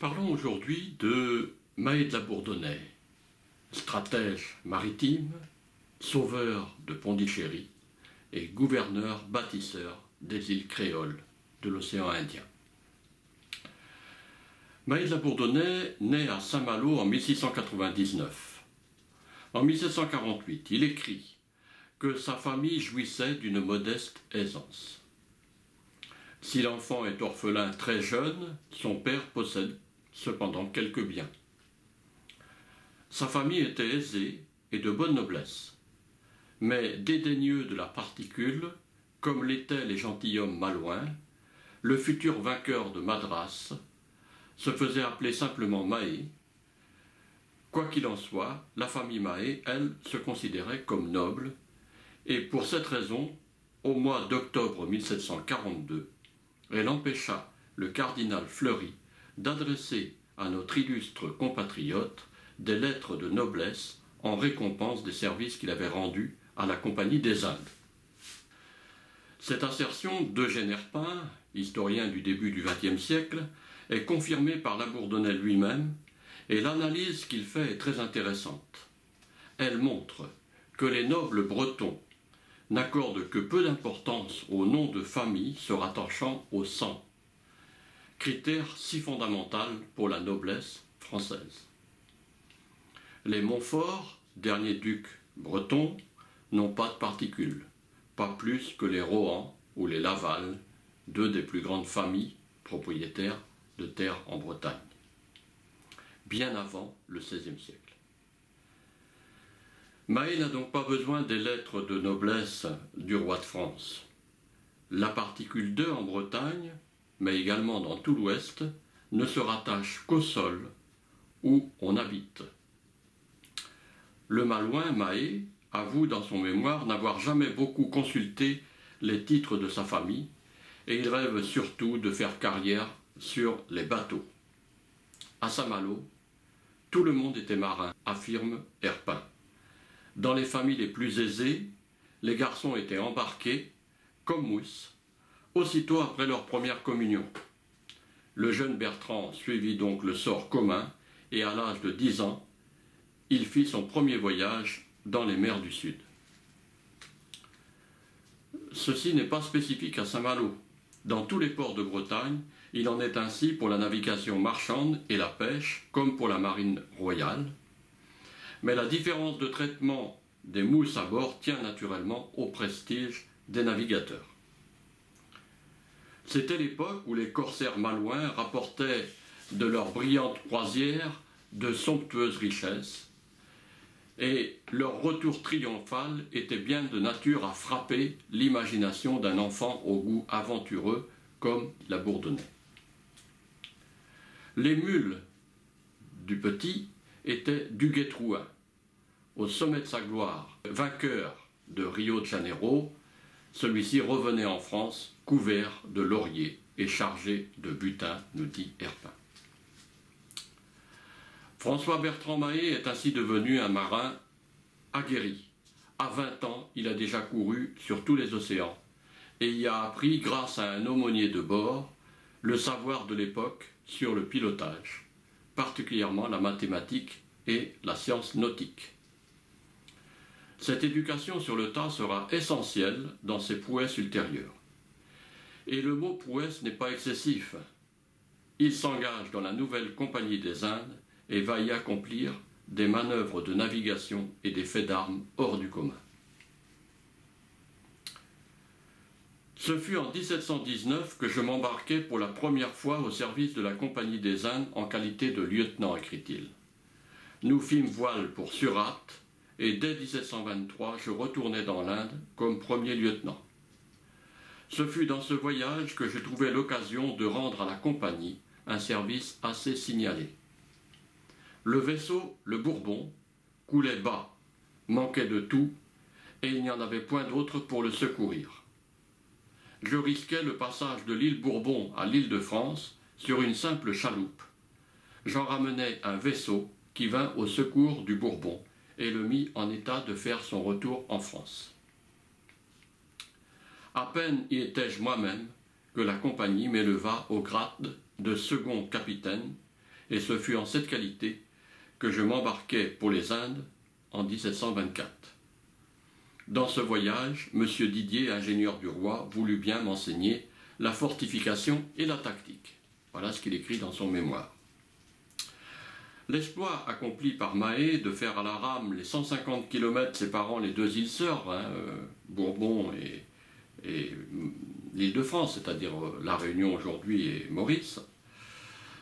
Parlons aujourd'hui de Mahé de la Bourdonnais, stratège maritime, sauveur de Pondichéry et gouverneur bâtisseur des îles créoles de l'océan Indien. Mahé de la Bourdonnais naît à Saint-Malo en 1699. En 1748, il écrit que sa famille jouissait d'une modeste aisance. Si l'enfant est orphelin très jeune, son père possède cependant quelques biens. Sa famille était aisée et de bonne noblesse, mais dédaigneux de la particule, comme l'étaient les gentilshommes malouins, le futur vainqueur de Madras se faisait appeler simplement Mahé. Quoi qu'il en soit, la famille Mahé, elle, se considérait comme noble, et pour cette raison, au mois d'octobre 1742, elle empêcha le cardinal Fleury d'adresser à notre illustre compatriote des lettres de noblesse en récompense des services qu'il avait rendus à la Compagnie des Indes. Cette assertion d'Eugène Herpin, historien du début du XXe siècle, est confirmée par La Bourdonnais lui-même, et l'analyse qu'il fait est très intéressante. Elle montre que les nobles bretons n'accordent que peu d'importance au nom de famille se rattachant au sang, critère si fondamental pour la noblesse française. Les Montfort, derniers ducs bretons, n'ont pas de particules, pas plus que les Rohan ou les Laval, deux des plus grandes familles propriétaires de terres en Bretagne, bien avant le XVIe siècle. Mahé n'a donc pas besoin des lettres de noblesse du roi de France. La particule 2 en Bretagne, mais également dans tout l'Ouest, ne se rattache qu'au sol où on habite. Le Malouin Mahé avoue dans son mémoire n'avoir jamais beaucoup consulté les titres de sa famille et il rêve surtout de faire carrière sur les bateaux. À Saint-Malo, tout le monde était marin, affirme Herpin. Dans les familles les plus aisées, les garçons étaient embarqués, comme mousse, aussitôt après leur première communion. Le jeune Bertrand suivit donc le sort commun et à l'âge de 10 ans, il fit son premier voyage dans les mers du Sud. Ceci n'est pas spécifique à Saint-Malo. Dans tous les ports de Bretagne, il en est ainsi pour la navigation marchande et la pêche, comme pour la marine royale. Mais la différence de traitement des mousses à bord tient naturellement au prestige des navigateurs. C'était l'époque où les corsaires malouins rapportaient de leurs brillantes croisières de somptueuses richesses, et leur retour triomphal était bien de nature à frapper l'imagination d'un enfant au goût aventureux comme la Bourdonnais. Les mules du petit étaient Duguay-Trouin, au sommet de sa gloire, vainqueur de Rio de Janeiro. Celui-ci revenait en France couvert de lauriers et chargé de butin, nous dit Herpin. François Bertrand Mahé est ainsi devenu un marin aguerri. À 20 ans, il a déjà couru sur tous les océans et y a appris, grâce à un aumônier de bord, le savoir de l'époque sur le pilotage, particulièrement la mathématique et la science nautique. Cette éducation sur le tas sera essentielle dans ses prouesses ultérieures. Et le mot prouesse n'est pas excessif. Il s'engage dans la nouvelle Compagnie des Indes et va y accomplir des manœuvres de navigation et des faits d'armes hors du commun. Ce fut en 1719 que je m'embarquai pour la première fois au service de la Compagnie des Indes en qualité de lieutenant, écrit-il. Nous fîmes voile pour Surat et dès 1723 je retournai dans l'Inde comme premier lieutenant. Ce fut dans ce voyage que je trouvai l'occasion de rendre à la Compagnie un service assez signalé. Le vaisseau, le Bourbon, coulait bas, manquait de tout, et il n'y en avait point d'autre pour le secourir. Je risquais le passage de l'île Bourbon à l'île de France sur une simple chaloupe. J'en ramenai un vaisseau qui vint au secours du Bourbon et le mit en état de faire son retour en France. À peine y étais-je moi-même que la compagnie m'éleva au grade de second capitaine et ce fut en cette qualité que je m'embarquai pour les Indes en 1724. Dans ce voyage, M. Didier, ingénieur du roi, voulut bien m'enseigner la fortification et la tactique. Voilà ce qu'il écrit dans son mémoire. L'exploit accompli par Mahé de faire à la rame les 150 km séparant les deux îles sœurs, Bourbon et l'île de France, c'est-à-dire la Réunion aujourd'hui et Maurice,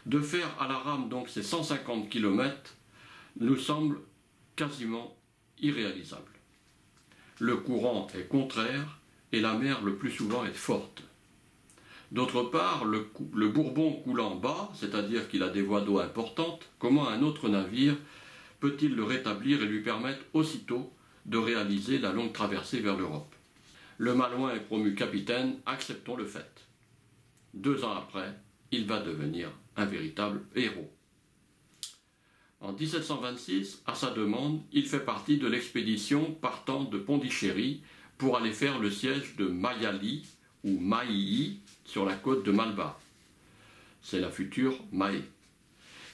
de faire à la rame donc ces 150 km nous semble quasiment irréalisable. Le courant est contraire et la mer le plus souvent est forte. D'autre part, le Bourbon coulant bas, c'est-à-dire qu'il a des voies d'eau importantes, comment un autre navire peut-il le rétablir et lui permettre aussitôt de réaliser la longue traversée vers l'Europe? Le Malouin est promu capitaine, acceptons le fait. 2 ans après, il va devenir un véritable héros. En 1726, à sa demande, il fait partie de l'expédition partant de Pondichéry pour aller faire le siège de Mayali ou Maïi sur la côte de Malba. C'est la future Mahé.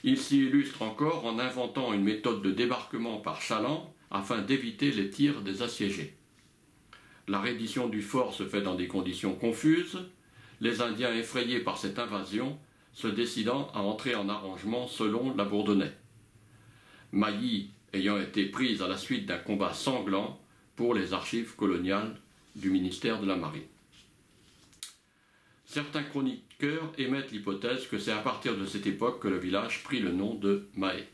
Il s'y illustre encore en inventant une méthode de débarquement par chaland afin d'éviter les tirs des assiégés. La reddition du fort se fait dans des conditions confuses, les Indiens effrayés par cette invasion se décidant à entrer en arrangement selon la Bourdonnais. Mailly ayant été prise à la suite d'un combat sanglant pour les archives coloniales du ministère de la Marine. Certains chroniqueurs émettent l'hypothèse que c'est à partir de cette époque que le village prit le nom de Mahé.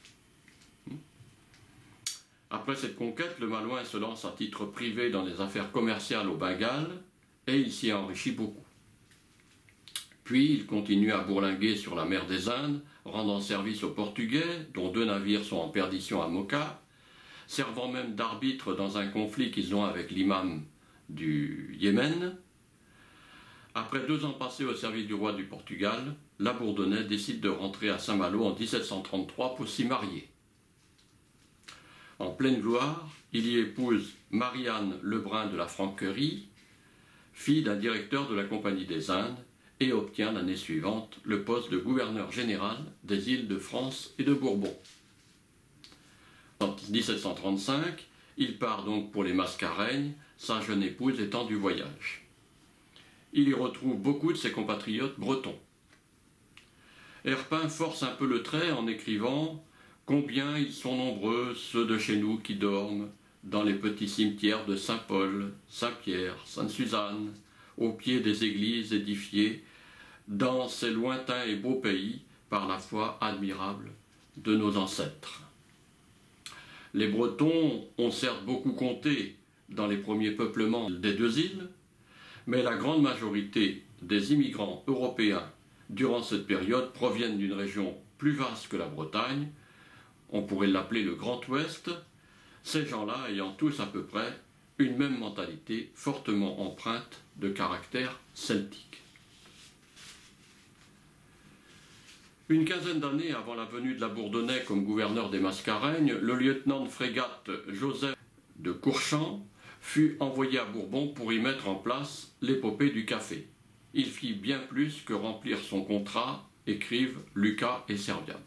Après cette conquête, le Malouin se lance à titre privé dans les affaires commerciales au Bengale et il s'y enrichit beaucoup. Puis il continue à bourlinguer sur la mer des Indes, rendant service aux Portugais, dont 2 navires sont en perdition à Mocha, servant même d'arbitre dans un conflit qu'ils ont avec l'imam du Yémen. Après 2 ans passés au service du roi du Portugal, la Bourdonnais décide de rentrer à Saint-Malo en 1733 pour s'y marier. En pleine gloire, il y épouse Marie-Anne Lebrun de la Franquerie, fille d'un directeur de la Compagnie des Indes, et obtient l'année suivante le poste de gouverneur général des îles de France et de Bourbon. En 1735, il part donc pour les Mascareignes, sa jeune épouse étant du voyage. Il y retrouve beaucoup de ses compatriotes bretons. Herpin force un peu le trait en écrivant « Combien ils sont nombreux, ceux de chez nous qui dorment, dans les petits cimetières de Saint-Paul, Saint-Pierre, Sainte-Suzanne, au pied des églises édifiées, dans ces lointains et beaux pays, par la foi admirable de nos ancêtres. » Les Bretons ont certes beaucoup compté dans les premiers peuplements des 2 îles, mais la grande majorité des immigrants européens durant cette période proviennent d'une région plus vaste que la Bretagne, on pourrait l'appeler le Grand Ouest, ces gens-là ayant tous à peu près une même mentalité fortement empreinte de caractère celtique. Une quinzaine d'années avant la venue de la Bourdonnais comme gouverneur des Mascareignes, le lieutenant de frégate Joseph de Courchamp fut envoyé à Bourbon pour y mettre en place l'épopée du café. Il fit bien plus que remplir son contrat, écrivent Lucas et Serviable.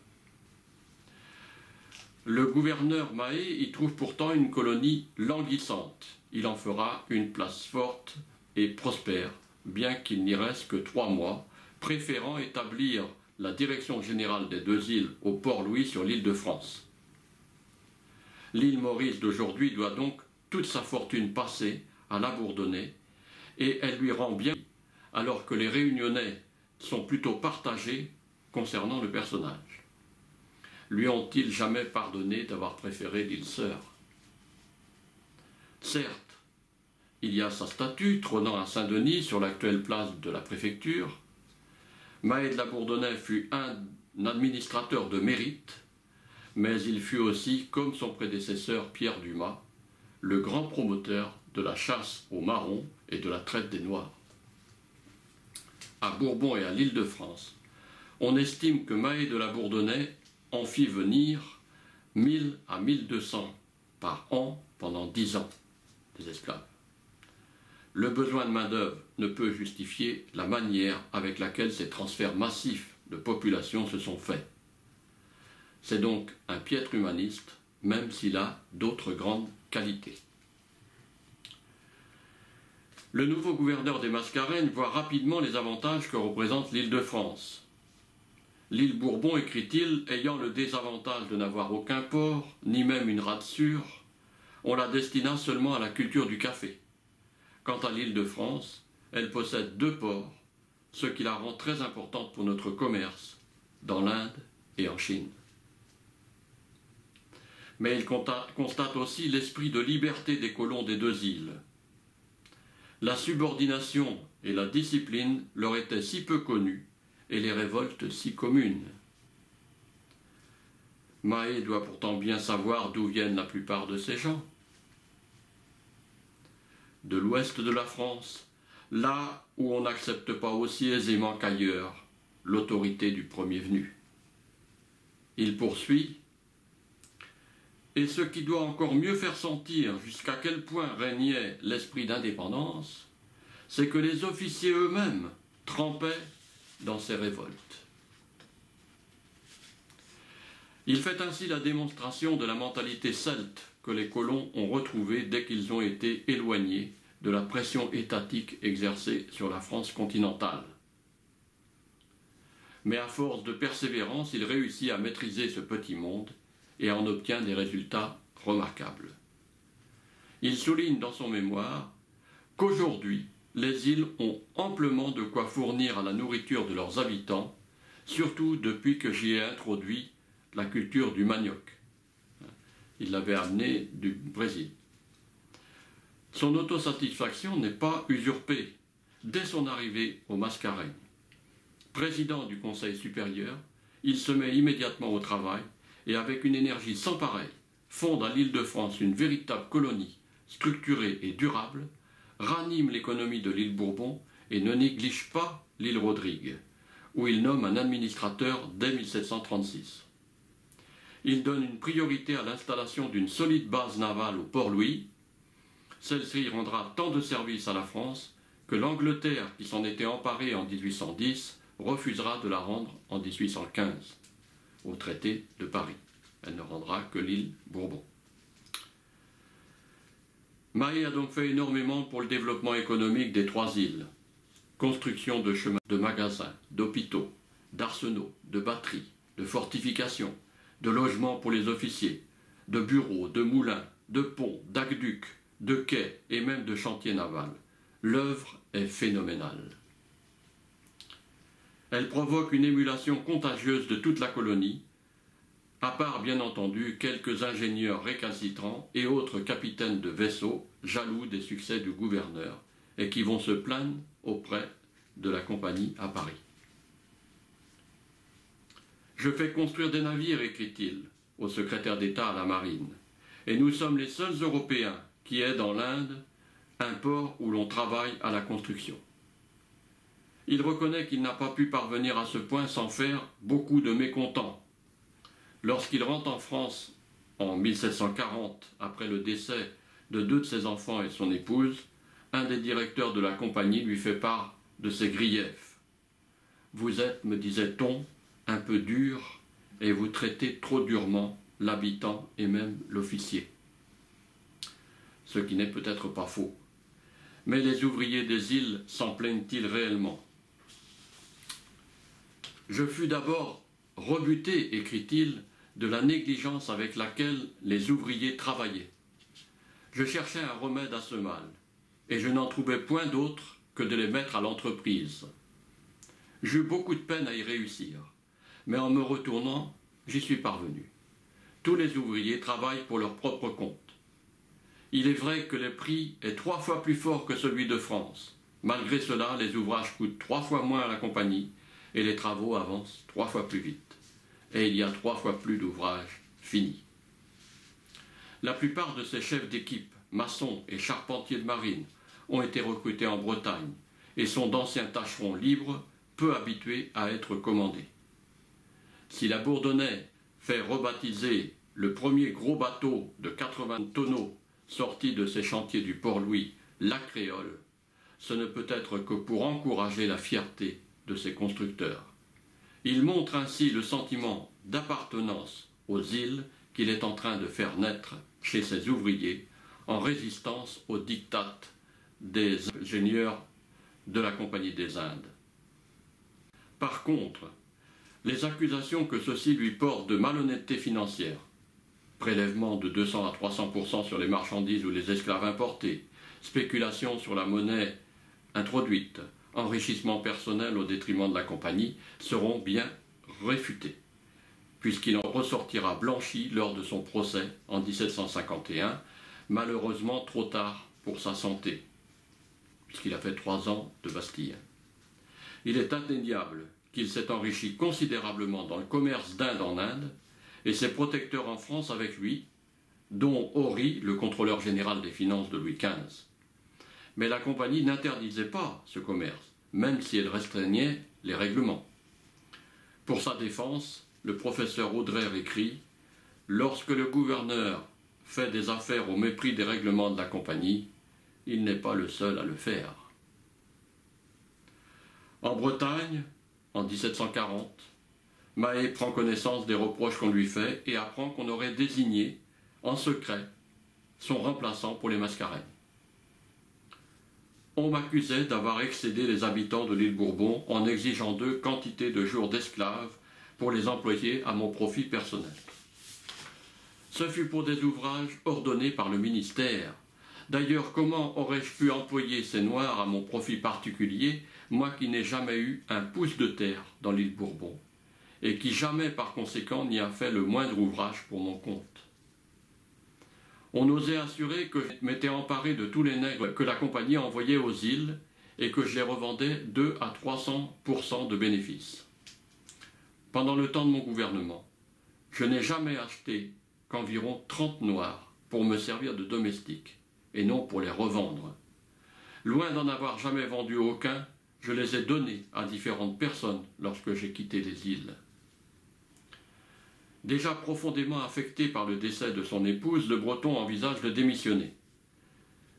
Le gouverneur Mahé y trouve pourtant une colonie languissante. Il en fera une place forte et prospère, bien qu'il n'y reste que 3 mois, préférant établir la direction générale des 2 îles au Port-Louis sur l'île de France. L'île Maurice d'aujourd'hui doit donc toute sa fortune passée à la Bourdonnais et elle lui rend bien, alors que les Réunionnais sont plutôt partagés concernant le personnage. Lui ont-ils jamais pardonné d'avoir préféré l'île Sœur? Certes, il y a sa statue trônant à Saint-Denis sur l'actuelle place de la préfecture. Mahé de la Bourdonnais fut un administrateur de mérite, mais il fut aussi, comme son prédécesseur Pierre Dumas, le grand promoteur de la chasse aux marrons et de la traite des Noirs. À Bourbon et à l'île de France, on estime que Mahé de la Bourdonnais en fit venir 1000 à 1200 par an pendant 10 ans des esclaves. Le besoin de main-d'œuvre ne peut justifier la manière avec laquelle ces transferts massifs de population se sont faits. C'est donc un piètre humaniste, même s'il a d'autres grandes qualités. Le nouveau gouverneur des Mascareignes voit rapidement les avantages que représente l'Île-de-France. L'île Bourbon, écrit-il, ayant le désavantage de n'avoir aucun port, ni même une rade sûre, on la destina seulement à la culture du café. Quant à l'Île-de-France, elle possède 2 ports, ce qui la rend très importante pour notre commerce, dans l'Inde et en Chine. Mais il constate aussi l'esprit de liberté des colons des 2 îles. La subordination et la discipline leur étaient si peu connues et les révoltes si communes. Mahé doit pourtant bien savoir d'où viennent la plupart de ces gens. De l'ouest de la France, là où on n'accepte pas aussi aisément qu'ailleurs l'autorité du premier venu. Il poursuit « Et ce qui doit encore mieux faire sentir jusqu'à quel point régnait l'esprit d'indépendance, c'est que les officiers eux-mêmes trempaient dans ces révoltes. » Il fait ainsi la démonstration de la mentalité celte que les colons ont retrouvée dès qu'ils ont été éloignés de la pression étatique exercée sur la France continentale. Mais à force de persévérance, il réussit à maîtriser ce petit monde et en obtient des résultats remarquables. Il souligne dans son mémoire qu'aujourd'hui, les îles ont amplement de quoi fournir à la nourriture de leurs habitants, surtout depuis que j'y ai introduit la culture du manioc. Il l'avait amené du Brésil. Son autosatisfaction n'est pas usurpée. Dès son arrivée aux Mascareignes, président du Conseil supérieur, il se met immédiatement au travail et avec une énergie sans pareille, fonde à l'Île-de-France une véritable colonie structurée et durable, ranime l'économie de l'île Bourbon et ne néglige pas l'île Rodrigue, où il nomme un administrateur dès 1736. Il donne une priorité à l'installation d'une solide base navale au Port-Louis. Celle-ci rendra tant de services à la France que l'Angleterre, qui s'en était emparée en 1810, refusera de la rendre en 1815, au traité de Paris. Elle ne rendra que l'île Bourbon. Mahé a donc fait énormément pour le développement économique des 3 îles. Construction de chemins, de magasins, d'hôpitaux, d'arsenaux, de batteries, de fortifications, de logements pour les officiers, de bureaux, de moulins, de ponts, d'aqueducs, de quais et même de chantiers navals. L'œuvre est phénoménale. Elle provoque une émulation contagieuse de toute la colonie, à part bien entendu quelques ingénieurs récalcitrants et autres capitaines de vaisseaux jaloux des succès du gouverneur et qui vont se plaindre auprès de la compagnie à Paris. « Je fais construire des navires, écrit-il, au secrétaire d'État à la marine, et nous sommes les seuls Européens qui aient dans l'Inde un port où l'on travaille à la construction. » Il reconnaît qu'il n'a pas pu parvenir à ce point sans faire beaucoup de mécontents. Lorsqu'il rentre en France en 1740, après le décès de 2 de ses enfants et son épouse, un des directeurs de la compagnie lui fait part de ses griefs. « Vous êtes, me disait-on, un peu dur et vous traitez trop durement l'habitant et même l'officier. » Ce qui n'est peut-être pas faux. Mais les ouvriers des îles s'en plaignent-ils réellement? « Je fus d'abord rebuté, écrit-il, de la négligence avec laquelle les ouvriers travaillaient. Je cherchais un remède à ce mal, et je n'en trouvais point d'autre que de les mettre à l'entreprise. J'eus beaucoup de peine à y réussir, mais en me retournant, j'y suis parvenu. Tous les ouvriers travaillent pour leur propre compte. Il est vrai que le prix est 3 fois plus fort que celui de France. Malgré cela, les ouvrages coûtent 3 fois moins à la compagnie et les travaux avancent 3 fois plus vite. Et il y a 3 fois plus d'ouvrages finis. La plupart de ces chefs d'équipe, maçons et charpentiers de marine, ont été recrutés en Bretagne et sont d'anciens tâcherons libres, peu habitués à être commandés. Si la Bourdonnais fait rebaptiser le premier gros bateau de 80 tonneaux sorti de ses chantiers du Port-Louis la Créole, ce ne peut être que pour encourager la fierté de ses constructeurs. Il montre ainsi le sentiment d'appartenance aux îles qu'il est en train de faire naître chez ses ouvriers en résistance aux diktats des ingénieurs de la Compagnie des Indes. Par contre, les accusations que ceux-ci lui portent de malhonnêteté financière, prélèvement de 200 à 300% sur les marchandises ou les esclaves importés, spéculation sur la monnaie introduite, enrichissement personnel au détriment de la compagnie, seront bien réfutés, puisqu'il en ressortira blanchi lors de son procès en 1751, malheureusement trop tard pour sa santé, puisqu'il a fait 3 ans de Bastille. Il est indéniable qu'il s'est enrichi considérablement dans le commerce d'Inde en Inde, et ses protecteurs en France avec lui, dont Horry, le contrôleur général des finances de Louis XV. Mais la compagnie n'interdisait pas ce commerce, même si elle restreignait les règlements. Pour sa défense, le professeur Audrey écrit « Lorsque le gouverneur fait des affaires au mépris des règlements de la compagnie, il n'est pas le seul à le faire. » En Bretagne, en 1740, Mahé prend connaissance des reproches qu'on lui fait et apprend qu'on aurait désigné, en secret, son remplaçant pour les Mascareignes. On m'accusait d'avoir excédé les habitants de l'île Bourbon en exigeant d'eux quantité de jours d'esclaves pour les employer à mon profit personnel. Ce fut pour des ouvrages ordonnés par le ministère. D'ailleurs, comment aurais-je pu employer ces Noirs à mon profit particulier, moi qui n'ai jamais eu un pouce de terre dans l'île Bourbon, et qui jamais par conséquent n'y a fait le moindre ouvrage pour mon compte. On osait assurer que je m'étais emparé de tous les nègres que la compagnie envoyait aux îles et que je les revendais 2 à 300% de bénéfices. Pendant le temps de mon gouvernement, je n'ai jamais acheté qu'environ 30 Noirs pour me servir de domestique et non pour les revendre. Loin d'en avoir jamais vendu aucun, je les ai donnés à différentes personnes lorsque j'ai quitté les îles. Déjà profondément affecté par le décès de son épouse, le Breton envisage de démissionner.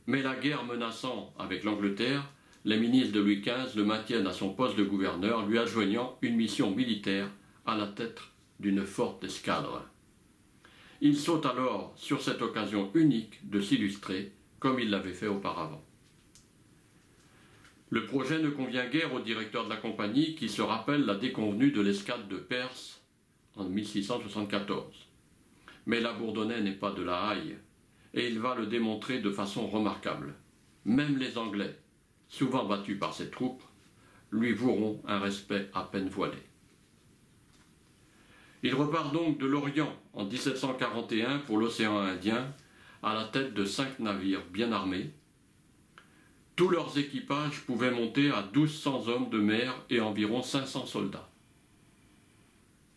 Mais la guerre menaçant avec l'Angleterre, les ministres de Louis XV le maintiennent à son poste de gouverneur, lui adjoignant une mission militaire à la tête d'une forte escadre. Il saute alors sur cette occasion unique de s'illustrer comme il l'avait fait auparavant. Le projet ne convient guère au directeur de la compagnie qui se rappelle la déconvenue de l'escadre de Perse en 1674. Mais la Bourdonnais n'est pas de la Haye, et il va le démontrer de façon remarquable. Même les Anglais, souvent battus par ses troupes, lui voueront un respect à peine voilé. Il repart donc de l'Orient en 1741 pour l'océan Indien, à la tête de 5 navires bien armés. Tous leurs équipages pouvaient monter à 1200 hommes de mer et environ 500 soldats.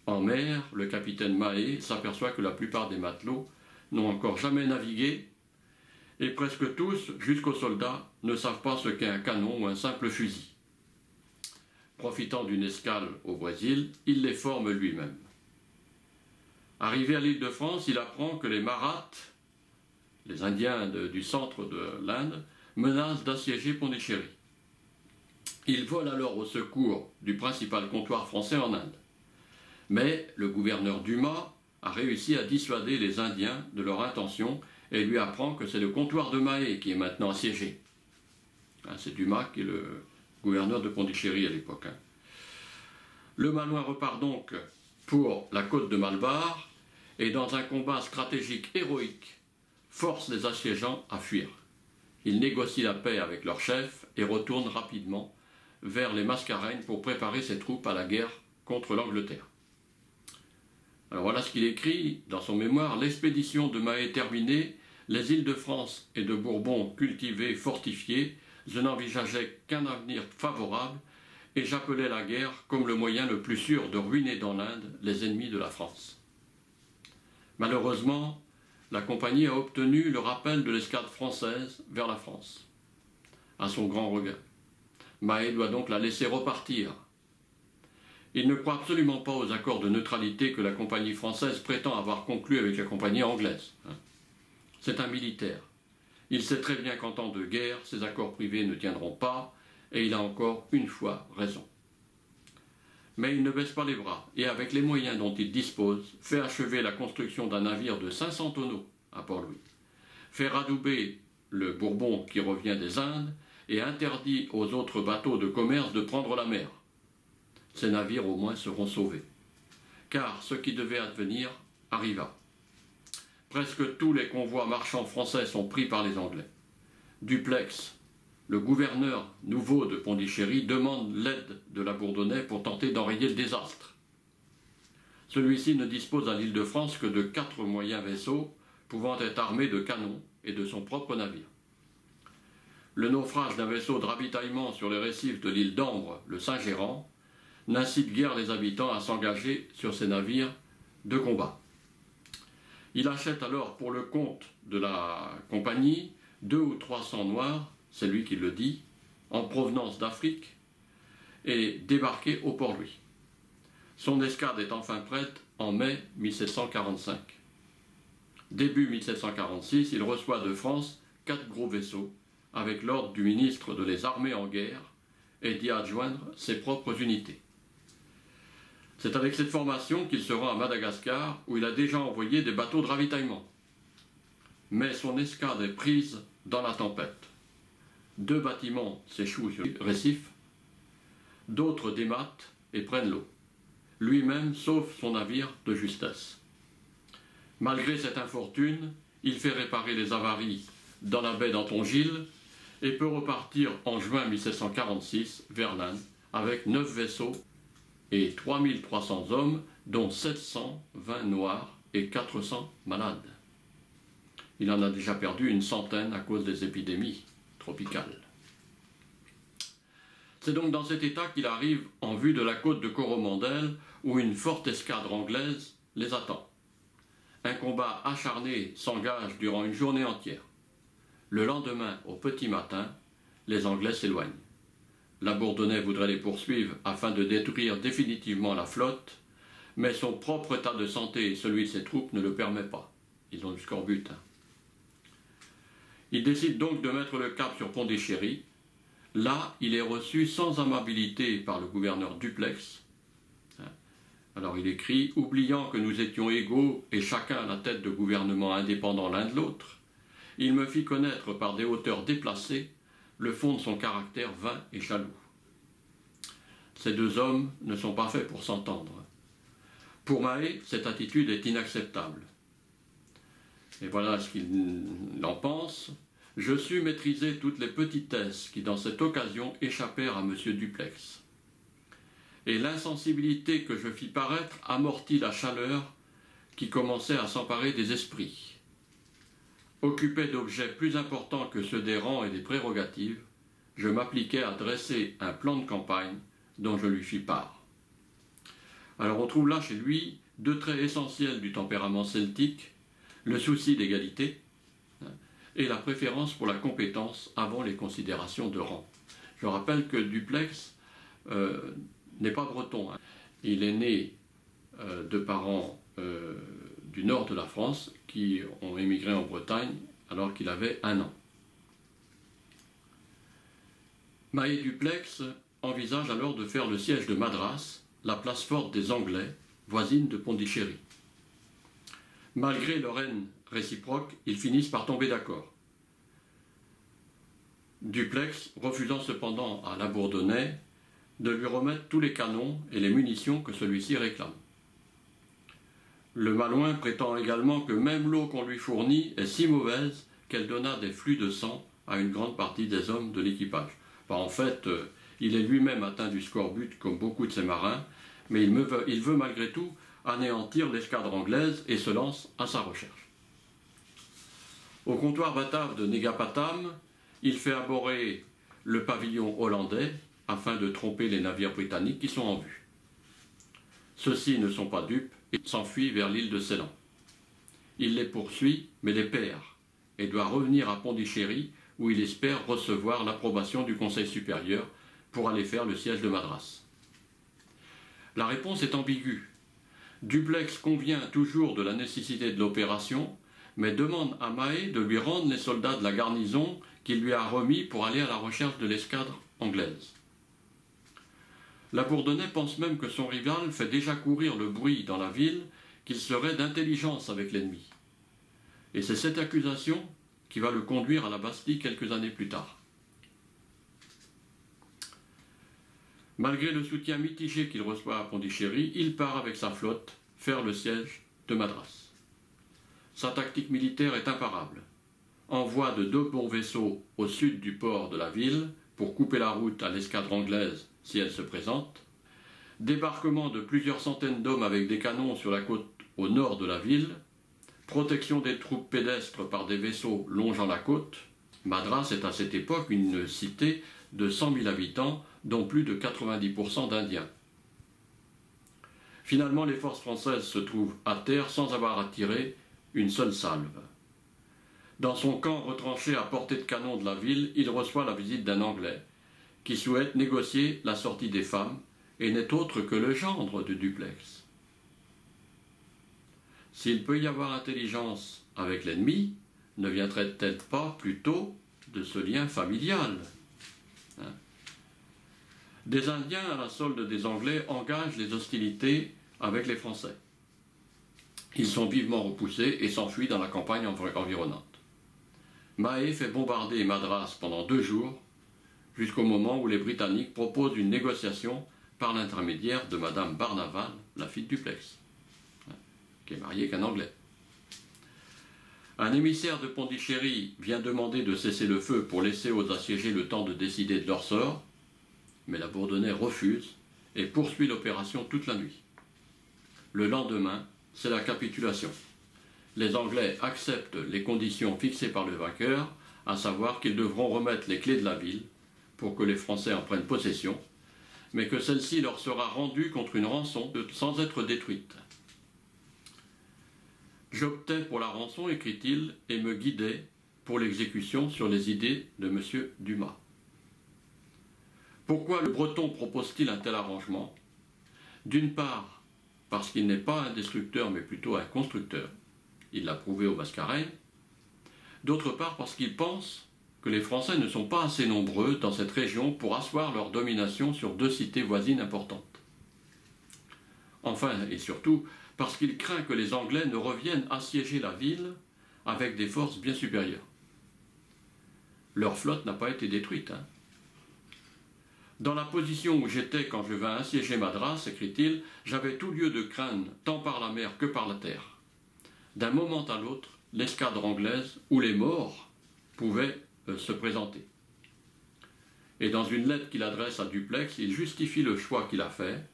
En mer, le capitaine Mahé s'aperçoit que la plupart des matelots n'ont encore jamais navigué et presque tous, jusqu'aux soldats, ne savent pas ce qu'est un canon ou un simple fusil. Profitant d'une escale au Brésil, il les forme lui-même. Arrivé à l'île de France, il apprend que les Maraths, les Indiens du centre de l'Inde, menacent d'assiéger Pondichéry. Il vole alors au secours du principal comptoir français en Inde. Mais le gouverneur Dumas a réussi à dissuader les Indiens de leur intention et lui apprend que c'est le comptoir de Mahé qui est maintenant assiégé. C'est Dumas qui est le gouverneur de Pondichéry à l'époque. Le Malouin repart donc pour la côte de Malabar et dans un combat stratégique héroïque force les assiégeants à fuir. Il négocie la paix avec leur chef et retourne rapidement vers les Mascareignes pour préparer ses troupes à la guerre contre l'Angleterre. Alors voilà ce qu'il écrit dans son mémoire. L'expédition de Mahé terminée, les îles de France et de Bourbon cultivées, fortifiées, je n'envisageais qu'un avenir favorable et j'appelais la guerre comme le moyen le plus sûr de ruiner dans l'Inde les ennemis de la France. Malheureusement, la compagnie a obtenu le rappel de l'escadre française vers la France. À son grand regret, Mahé doit donc la laisser repartir. Il ne croit absolument pas aux accords de neutralité que la compagnie française prétend avoir conclus avec la compagnie anglaise. C'est un militaire. Il sait très bien qu'en temps de guerre, ces accords privés ne tiendront pas, et il a encore une fois raison. Mais il ne baisse pas les bras et avec les moyens dont il dispose, fait achever la construction d'un navire de 500 tonneaux à Port-Louis, fait radouber le Bourbon qui revient des Indes et interdit aux autres bateaux de commerce de prendre la mer. Ces navires au moins seront sauvés. Car ce qui devait advenir arriva. Presque tous les convois marchands français sont pris par les Anglais. Dupleix, le gouverneur nouveau de Pondichéry, demande l'aide de la Bourdonnais pour tenter d'enrayer le désastre. Celui-ci ne dispose à l'Île-de-France que de 4 moyens vaisseaux pouvant être armés de canons et de son propre navire. Le naufrage d'un vaisseau de ravitaillement sur les récifs de l'île d'Ambre, le Saint-Gérand, n'incite guère les habitants à s'engager sur ces navires de combat. Il achète alors pour le compte de la compagnie 200 ou 300 noirs, c'est lui qui le dit, en provenance d'Afrique, et débarqué au Port-Louis. Son escadre est enfin prête en mai 1745. Début 1746, il reçoit de France 4 gros vaisseaux, avec l'ordre du ministre de les armer en guerre et d'y adjoindre ses propres unités. C'est avec cette formation qu'il se rend à Madagascar, où il a déjà envoyé des bateaux de ravitaillement. Mais son escadre est prise dans la tempête. 2 bâtiments s'échouent sur le récif, d'autres dématent et prennent l'eau. Lui-même sauve son navire de justesse. Malgré cette infortune, il fait réparer les avaries dans la baie d'Antongil et peut repartir en juin 1746 vers l'Inde avec 9 vaisseaux et 3300 hommes, dont 720 noirs et 400 malades. Il en a déjà perdu une centaine à cause des épidémies tropicales. C'est donc dans cet état qu'il arrive en vue de la côte de Coromandel, où une forte escadre anglaise les attend. Un combat acharné s'engage durant une journée entière. Le lendemain, au petit matin, les Anglais s'éloignent. La Bourdonnais voudrait les poursuivre afin de détruire définitivement la flotte, mais son propre état de santé et celui de ses troupes ne le permettent pas. Ils ont du scorbut. Il décide donc de mettre le cap sur Pondichéry. Là, il est reçu sans amabilité par le gouverneur Dupleix. Alors il écrit « Oubliant que nous étions égaux et chacun à la tête de gouvernements indépendants l'un de l'autre, il me fit connaître par des hauteurs déplacées le fond de son caractère vain et jaloux. Ces 2 hommes ne sont pas faits pour s'entendre. Pour Mahé, cette attitude est inacceptable. Et voilà ce qu'il en pense. Je sus maîtriser toutes les petitesses qui, dans cette occasion, échappèrent à M. Dupleix. Et l'insensibilité que je fis paraître amortit la chaleur qui commençait à s'emparer des esprits. Occupé d'objets plus importants que ceux des rangs et des prérogatives, je m'appliquai à dresser un plan de campagne dont je lui fis part. Alors on trouve là chez lui 2 traits essentiels du tempérament celtique, le souci d'égalité et la préférence pour la compétence avant les considérations de rang. Je rappelle que Dupleix n'est pas breton. Il est né de parents du nord de la France qui ont émigré en Bretagne alors qu'il avait 1 an. Mahé Dupleix envisage alors de faire le siège de Madras, la place forte des Anglais, voisine de Pondichéry. Malgré leur haine réciproque, ils finissent par tomber d'accord. Dupleix refusant cependant à la Bourdonnais de lui remettre tous les canons et les munitions que celui-ci réclame. Le Malouin prétend également que même l'eau qu'on lui fournit est si mauvaise qu'elle donna des flux de sang à une grande partie des hommes de l'équipage. Enfin, en fait, il est lui-même atteint du scorbut comme beaucoup de ses marins, mais il veut malgré tout anéantir l'escadre anglaise et se lance à sa recherche. Au comptoir batave de Negapatam, il fait aborder le pavillon hollandais afin de tromper les navires britanniques qui sont en vue. Ceux-ci ne sont pas dupes et s'enfuient vers l'île de Ceylan. Il les poursuit, mais les perd, et doit revenir à Pondichéry, où il espère recevoir l'approbation du Conseil supérieur pour aller faire le siège de Madras. La réponse est ambiguë. Dupleix convient toujours de la nécessité de l'opération, mais demande à Mahé de lui rendre les soldats de la garnison qu'il lui a remis pour aller à la recherche de l'escadre anglaise. La Bourdonnais pense même que son rival fait déjà courir le bruit dans la ville qu'il serait d'intelligence avec l'ennemi. Et c'est cette accusation qui va le conduire à la Bastille quelques années plus tard. Malgré le soutien mitigé qu'il reçoit à Pondichéry, il part avec sa flotte faire le siège de Madras. Sa tactique militaire est imparable. Envoi de 2 bons vaisseaux au sud du port de la ville pour couper la route à l'escadre anglaise si elle se présente, débarquement de plusieurs centaines d'hommes avec des canons sur la côte au nord de la ville, protection des troupes pédestres par des vaisseaux longeant la côte. Madras est à cette époque une cité de 100 000 habitants, dont plus de 90% d'Indiens. Finalement, les forces françaises se trouvent à terre sans avoir attiré une seule salve. Dans son camp retranché à portée de canon de la ville, il reçoit la visite d'un Anglais qui souhaite négocier la sortie des femmes et n'est autre que le gendre de Dupleix. S'il peut y avoir intelligence avec l'ennemi, ne viendrait-elle pas plutôt de ce lien familial, hein? Des Indiens à la solde des Anglais engagent les hostilités avec les Français. Ils sont vivement repoussés et s'enfuient dans la campagne environnante. Mahé fait bombarder Madras pendant 2 jours, jusqu'au moment où les Britanniques proposent une négociation par l'intermédiaire de Madame Barnaval, la fille de Dupleix, qui est mariée qu'un Anglais. Un émissaire de Pondichéry vient demander de cesser le feu pour laisser aux assiégés le temps de décider de leur sort, mais la Bourdonnais refuse et poursuit l'opération toute la nuit. Le lendemain, c'est la capitulation. Les Anglais acceptent les conditions fixées par le vainqueur, à savoir qu'ils devront remettre les clés de la ville pour que les Français en prennent possession, mais que celle-ci leur sera rendue contre une rançon sans être détruite. J'optais pour la rançon, écrit-il, et me guidais pour l'exécution sur les idées de M. Dumas. Pourquoi le Breton propose-t-il un tel arrangement? D'une part, parce qu'il n'est pas un destructeur, mais plutôt un constructeur. Il l'a prouvé au Mascareignes. D'autre part, parce qu'il pense que les Français ne sont pas assez nombreux dans cette région pour asseoir leur domination sur 2 cités voisines importantes. Enfin, et surtout, parce qu'il craint que les Anglais ne reviennent assiéger la ville avec des forces bien supérieures. Leur flotte n'a pas été détruite, hein. Dans la position où j'étais quand je vins assiéger Madras, écrit-il, j'avais tout lieu de craindre, tant par la mer que par la terre. D'un moment à l'autre, l'escadre anglaise ou les morts pouvaient se présenter. Et dans une lettre qu'il adresse à Dupleix, il justifie le choix qu'il a fait.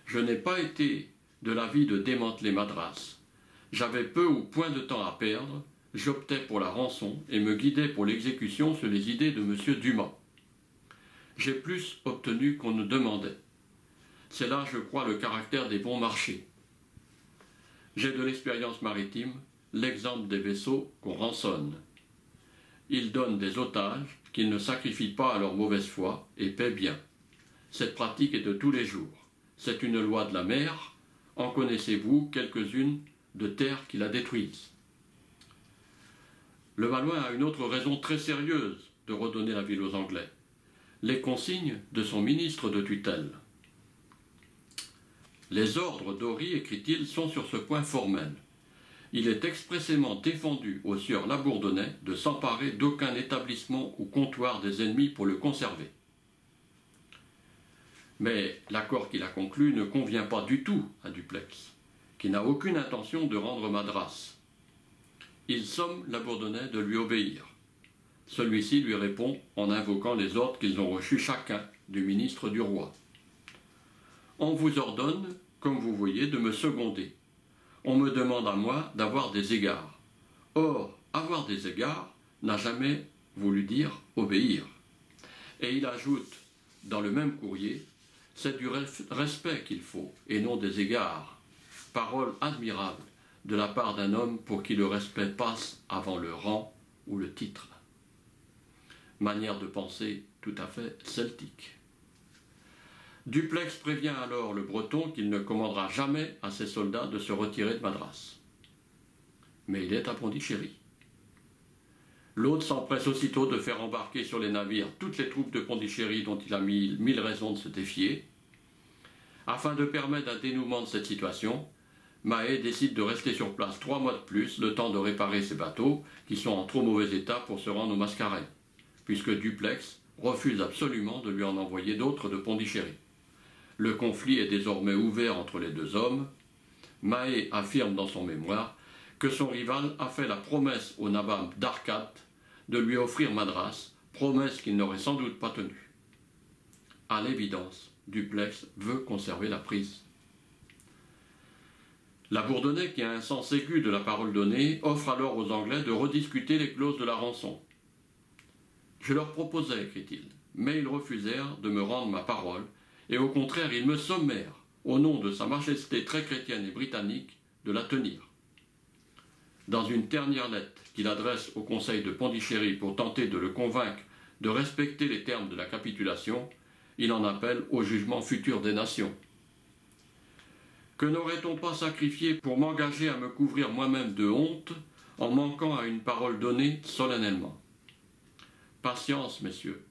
Je n'ai pas été de l'avis de démanteler Madras. J'avais peu ou point de temps à perdre, j'optais pour la rançon et me guidais pour l'exécution sur les idées de M. Dumas. J'ai plus obtenu qu'on ne demandait. C'est là, je crois, le caractère des bons marchés. J'ai de l'expérience maritime, l'exemple des vaisseaux qu'on rançonne. Ils donnent des otages qu'ils ne sacrifient pas à leur mauvaise foi et paient bien. Cette pratique est de tous les jours. C'est une loi de la mer. En connaissez-vous quelques-unes de terres qui la détruisent? Le Valois a une autre raison très sérieuse de redonner la ville aux Anglais. Les consignes de son ministre de tutelle. Les ordres d'Ory, écrit-il, sont sur ce point formels. Il est expressément défendu au sieur Labourdonnais de s'emparer d'aucun établissement ou comptoir des ennemis pour le conserver. Mais l'accord qu'il a conclu ne convient pas du tout à Dupleix, qui n'a aucune intention de rendre Madras. Il somme Labourdonnais de lui obéir. Celui-ci lui répond en invoquant les ordres qu'ils ont reçus chacun du ministre du roi. On vous ordonne, comme vous voyez, de me seconder. On me demande à moi d'avoir des égards. Or, avoir des égards n'a jamais voulu dire obéir. Et il ajoute, dans le même courrier, c'est du respect qu'il faut, et non des égards. Parole admirable de la part d'un homme pour qui le respect passe avant le rang ou le titre. Manière de penser tout à fait celtique. Dupleix prévient alors le Breton qu'il ne commandera jamais à ses soldats de se retirer de Madras. Mais il est à Pondichéry. L'autre s'empresse aussitôt de faire embarquer sur les navires toutes les troupes de Pondichéry dont il a mis 1000 raisons de se défier. Afin de permettre un dénouement de cette situation, Mahé décide de rester sur place 3 mois de plus, le temps de réparer ses bateaux, qui sont en trop mauvais état pour se rendre au Mascaret, puisque Dupleix refuse absolument de lui en envoyer d'autres de Pondichéry. Le conflit est désormais ouvert entre les deux hommes. Mahé affirme dans son mémoire que son rival a fait la promesse au nabab d'Arcate de lui offrir Madras, promesse qu'il n'aurait sans doute pas tenue. À l'évidence, Dupleix veut conserver la prise. La Bourdonnais, qui a un sens aigu de la parole donnée, offre alors aux Anglais de rediscuter les clauses de la rançon. « Je leur proposais, écrit-il, mais ils refusèrent de me rendre ma parole, et au contraire ils me sommèrent, au nom de Sa Majesté très chrétienne et britannique, de la tenir. » Dans une dernière lettre qu'il adresse au Conseil de Pondichéry pour tenter de le convaincre de respecter les termes de la capitulation, il en appelle au jugement futur des nations. Que n'aurait-on pas sacrifié pour m'engager à me couvrir moi-même de honte en manquant à une parole donnée solennellement? Patience, messieurs,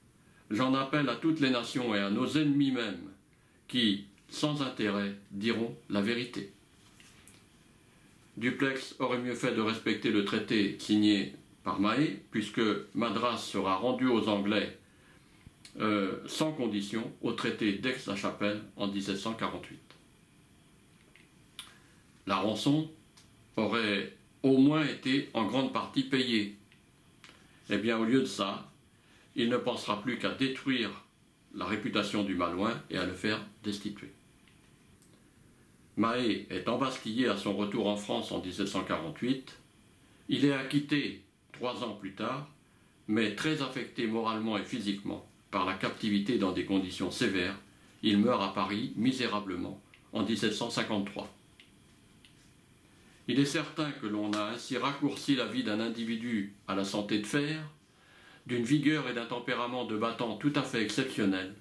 j'en appelle à toutes les nations et à nos ennemis même, qui, sans intérêt, diront la vérité. Dupleix aurait mieux fait de respecter le traité signé par Mahé, puisque Madras sera rendu aux Anglais sans condition au traité d'Aix-la-Chapelle en 1748. La rançon aurait au moins été en grande partie payée. Eh bien, au lieu de ça, il ne pensera plus qu'à détruire la réputation du Malouin et à le faire destituer. Mahé est embastillé à son retour en France en 1748. Il est acquitté 3 ans plus tard, mais très affecté moralement et physiquement par la captivité dans des conditions sévères. Il meurt à Paris misérablement en 1753. Il est certain que l'on a ainsi raccourci la vie d'un individu à la santé de fer, d'une vigueur et d'un tempérament de battant tout à fait exceptionnel,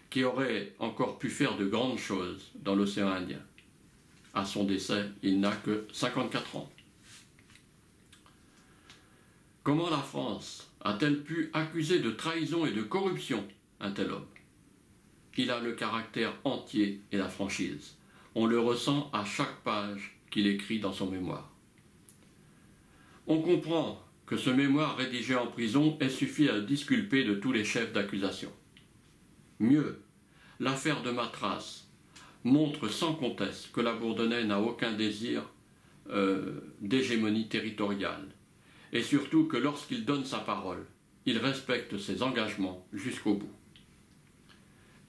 qui aurait encore pu faire de grandes choses dans l'océan Indien. À son décès, il n'a que 54 ans. Comment la France a-t-elle pu accuser de trahison et de corruption un tel homme? Il a le caractère entier et la franchise. On le ressent à chaque page qu'il écrit dans son mémoire. On comprend que ce mémoire rédigé en prison ait suffi à le disculper de tous les chefs d'accusation. Mieux, l'affaire de Matras montre sans conteste que la Bourdonnais n'a aucun désir d'hégémonie territoriale, et surtout que lorsqu'il donne sa parole, il respecte ses engagements jusqu'au bout.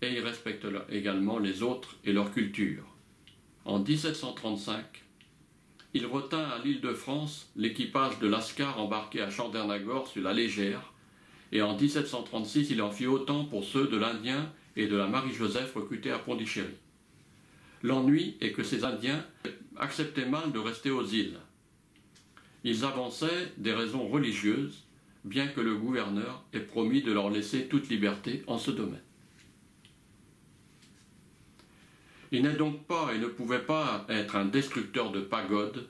Et il respecte également les autres et leur culture. En 1735, il retint à l'île de France l'équipage de Lascar embarqué à Chandernagore sur la Légère, et en 1736 il en fit autant pour ceux de l'Indien et de la Marie-Joseph recrutés à Pondichéry. L'ennui est que ces Indiens acceptaient mal de rester aux îles. Ils avançaient des raisons religieuses, bien que le gouverneur ait promis de leur laisser toute liberté en ce domaine. Il n'est donc pas et ne pouvait pas être un destructeur de pagodes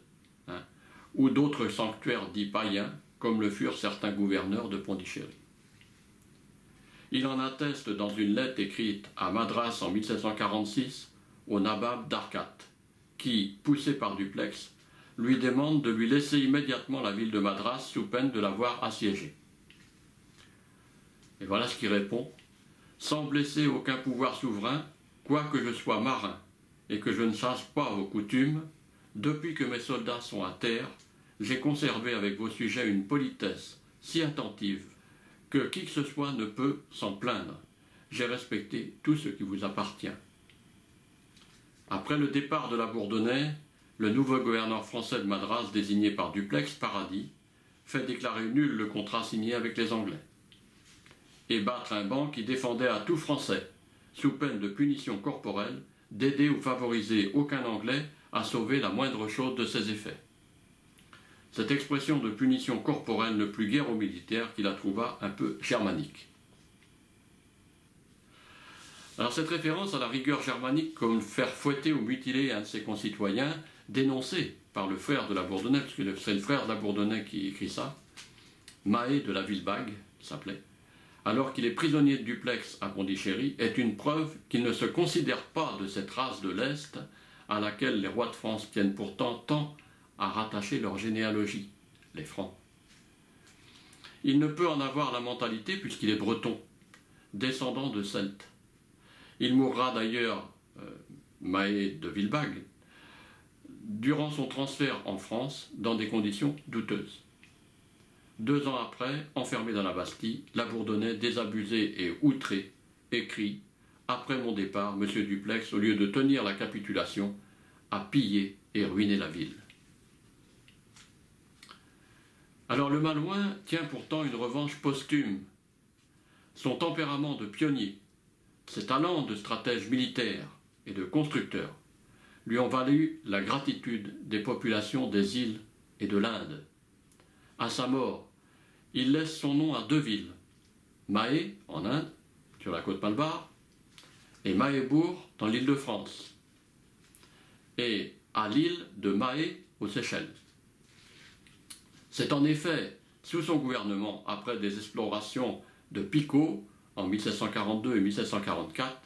ou d'autres sanctuaires dits païens, comme le furent certains gouverneurs de Pondichéry. Il en atteste dans une lettre écrite à Madras en 1746 au nabab d'Arcate, qui, poussé par Dupleix, lui demande de lui laisser immédiatement la ville de Madras sous peine de la voir assiégée. Et voilà ce qu'il répond: « Sans blesser aucun pouvoir souverain, quoique je sois marin et que je ne sache pas vos coutumes, depuis que mes soldats sont à terre, j'ai conservé avec vos sujets une politesse si attentive que qui que ce soit ne peut s'en plaindre. J'ai respecté tout ce qui vous appartient. » Après le départ de la Bourdonnais, le nouveau gouverneur français de Madras, désigné par Dupleix, Paradis, fait déclarer nul le contrat signé avec les Anglais et battre un banc qui défendait à tout Français, sous peine de punition corporelle, d'aider ou favoriser aucun Anglais à sauver la moindre chose de ses effets. Cette expression de punition corporelle ne plut guère aux militaires, qui la trouva un peu germanique. Alors cette référence à la rigueur germanique comme faire fouetter ou mutiler un de ses concitoyens, dénoncé par le frère de la Bourdonnais, puisque c'est le frère de la Bourdonnais qui écrit ça, Mahé de la Villebague, s'appelait, alors qu'il est prisonnier de Dupleix à Pondichéry, est une preuve qu'il ne se considère pas de cette race de l'Est à laquelle les rois de France tiennent pourtant tant à rattacher leur généalogie, les Francs. Il ne peut en avoir la mentalité puisqu'il est breton, descendant de Celtes. Il mourra d'ailleurs, Mahé de Vilbag, durant son transfert en France dans des conditions douteuses. 2 ans après, enfermé dans la Bastille, la Bourdonnais, désabusé et outré, écrit « Après mon départ, M. Dupleix, au lieu de tenir la capitulation, a pillé et ruiné la ville. » Alors le Malouin tient pourtant une revanche posthume. Son tempérament de pionnier, ses talents de stratège militaire et de constructeur lui ont valu la gratitude des populations des îles et de l'Inde. À sa mort, il laisse son nom à 2 villes, Mahé en Inde, sur la côte Malbar, et Mahébourg dans l'Île-de-France, et à l'île de Mahé aux Seychelles. C'est en effet sous son gouvernement, après des explorations de Picot en 1742 et 1744,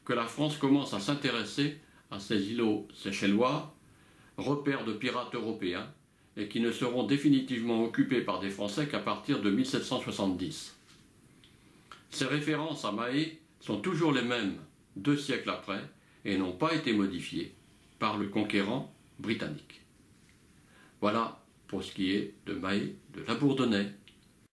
que la France commence à s'intéresser à ces îlots séchellois, repères de pirates européens, et qui ne seront définitivement occupés par des Français qu'à partir de 1770. Ces références à Mahé sont toujours les mêmes 2 siècles après et n'ont pas été modifiées par le conquérant britannique. Voilà pour ce qui est de Mahé de la Bourdonnais.